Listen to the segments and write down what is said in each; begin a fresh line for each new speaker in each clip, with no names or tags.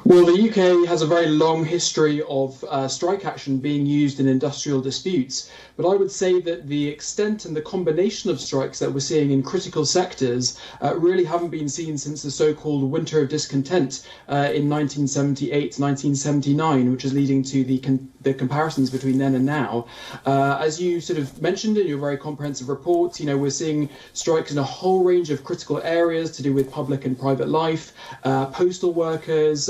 Well, the UK has a very long history of strike action being used in industrial disputes, but I would say that the extent and the combination of strikes that we're seeing in critical sectors really haven't been seen since the so-called Winter of Discontent in 1978 1979, which is leading to the comparisons between then and now. As you sort of mentioned in your very comprehensive report, we're seeing strikes in a whole range of critical areas to do with public and private life, postal workers,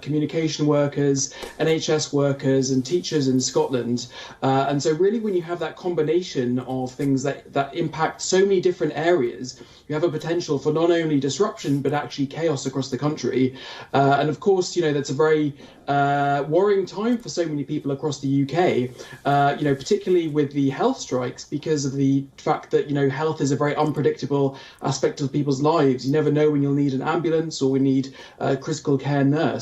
communication workers, NHS workers and teachers in Scotland. And so really when you have that combination of things that impact so many different areas, you have a potential for not only disruption, but actually chaos across the country. And of course, that's a very worrying time for so many people across the UK, particularly with the health strikes, because of the fact that, health is a very unpredictable aspect of people's lives. You never know when you'll need an ambulance or we need a critical care nurse.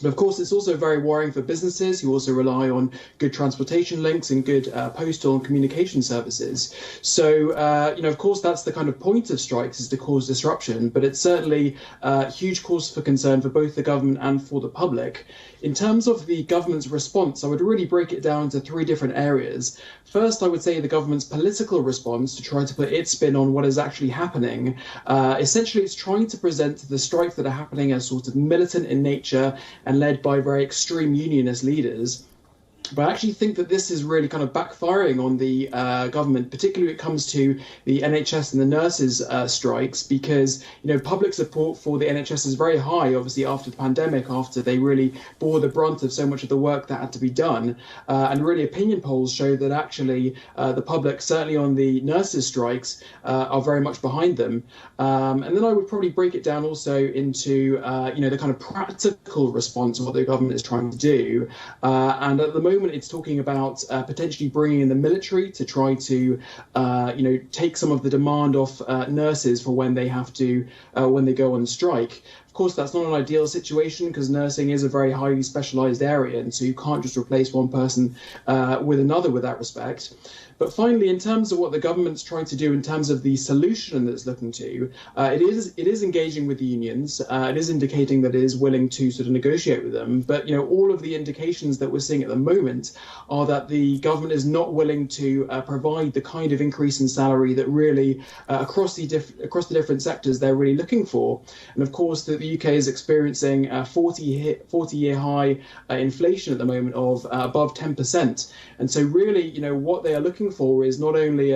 But of course, it's also very worrying for businesses who also rely on good transportation links and good postal and communication services. So, of course, that's the kind of point of strikes, is to cause disruption. But it's certainly a huge cause for concern for both the government and for the public. In terms of the government's response, I would really break it down into three different areas. First, I would say the government's political response to try to put its spin on what is actually happening. Essentially, it's trying to present the strikes that are happening as sort of militant in nature and led by very extreme unionist leaders. But I actually think that this is really kind of backfiring on the government, particularly when it comes to the NHS and the nurses' strikes, because, public support for the NHS is very high, obviously, after the pandemic, after they really bore the brunt of so much of the work that had to be done. And really, opinion polls show that actually the public, certainly on the nurses' strikes, are very much behind them. And then I would probably break it down also into, the kind of practical response of what the government is trying to do. And at the moment, it's talking about potentially bringing in the military to try to, take some of the demand off nurses for when they have to, when they go on strike. Of course, that's not an ideal situation because nursing is a very highly specialized area, and so you can't just replace one person with another with that respect. But finally, in terms of what the government's trying to do in terms of the solution that it's looking to, it is engaging with the unions. It is indicating that it is willing to sort of negotiate with them. But, all of the indications that we're seeing at the moment are that the government is not willing to provide the kind of increase in salary that really across the different sectors they're really looking for. And of course, the UK is experiencing a 40-year high inflation at the moment of above 10%. And so really, what they are looking for is not only,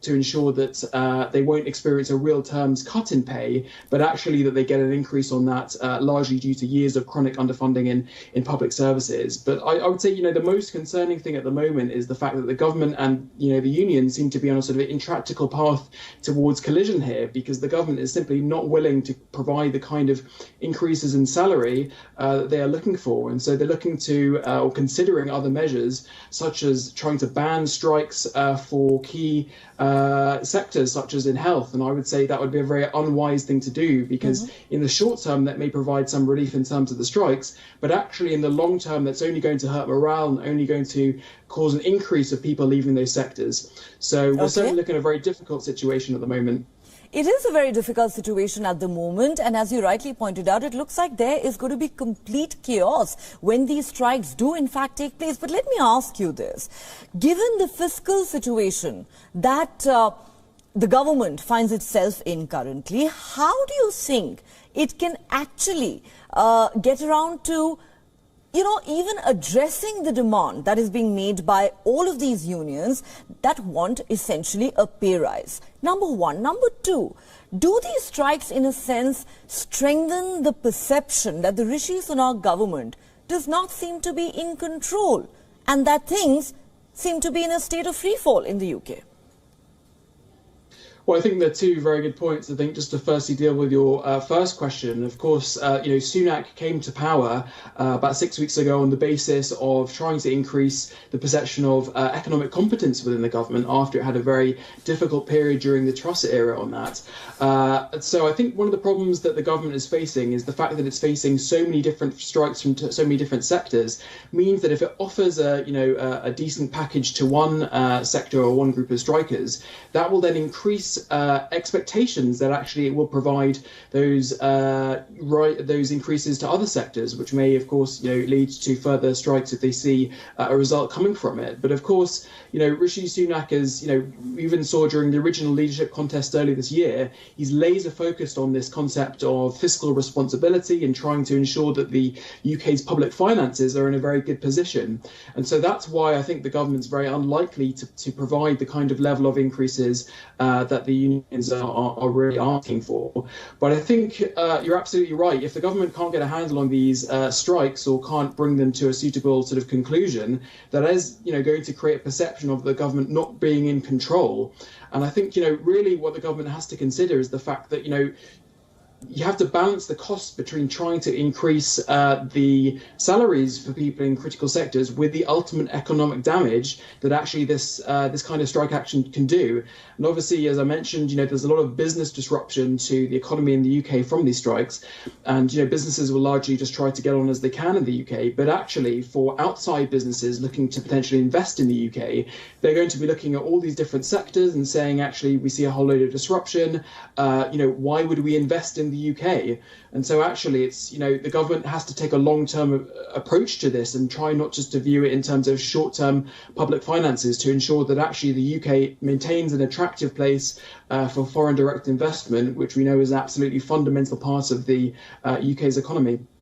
to ensure that they won't experience a real terms cut in pay, but actually that they get an increase on that, largely due to years of chronic underfunding in public services. But I would say, the most concerning thing at the moment is the fact that the government and, the unions seem to be on a sort of intractable path towards collision here, because the government is simply not willing to provide the kind of increases in salary that they are looking for. And so they're looking to, or considering other measures, such as trying to ban strikes for key sectors such as in health. And I would say that would be a very unwise thing to do, because in the short term that may provide some relief in terms of the strikes, but actually in the long term that's only going to hurt morale and only going to cause an increase of people leaving those sectors. So we're certainly looking at a very difficult situation at the moment.
It is a very difficult situation at the moment, and as you rightly pointed out, it looks like there is going to be complete chaos when these strikes do in fact take place. But let me ask you this. Given the fiscal situation that the government finds itself in currently, how do you think it can actually get around to even addressing the demand that is being made by all of these unions that want essentially a pay rise? Number one. Number two, do these strikes in a sense strengthen the perception that the Rishi Sunak government does not seem to be in control and that things seem to be in a state of free fall in the UK?
Well, I think they're two very good points. I think just to firstly deal with your first question, of course, Sunak came to power about 6 weeks ago on the basis of trying to increase the perception of economic competence within the government after it had a very difficult period during the Truss era on that. So I think one of the problems that the government is facing is the fact that it's facing so many different strikes from so many different sectors means that if it offers a decent package to one sector or one group of strikers, that will then increase expectations that actually it will provide those increases to other sectors, which may, of course, lead to further strikes if they see a result coming from it. But of course, Rishi Sunak, as we even saw during the original leadership contest earlier this year, he's laser focused on this concept of fiscal responsibility and trying to ensure that the UK's public finances are in a very good position. And so that's why I think the government's very unlikely to provide the kind of level of increases that the unions are really asking for. But I think you're absolutely right. If the government can't get a handle on these strikes or can't bring them to a suitable sort of conclusion, that is, going to create a perception of the government not being in control. And I think, really what the government has to consider is the fact that, you have to balance the costs between trying to increase the salaries for people in critical sectors with the ultimate economic damage that actually this kind of strike action can do. And obviously, as I mentioned, there's a lot of business disruption to the economy in the UK from these strikes. And, businesses will largely just try to get on as they can in the UK. But actually, for outside businesses looking to potentially invest in the UK, they're going to be looking at all these different sectors and saying, actually, we see a whole load of disruption. Why would we invest in the UK? And so actually it's, the government has to take a long-term approach to this and try not just to view it in terms of short-term public finances to ensure that actually the UK maintains an attractive place for foreign direct investment, which we know is an absolutely fundamental part of the UK's economy.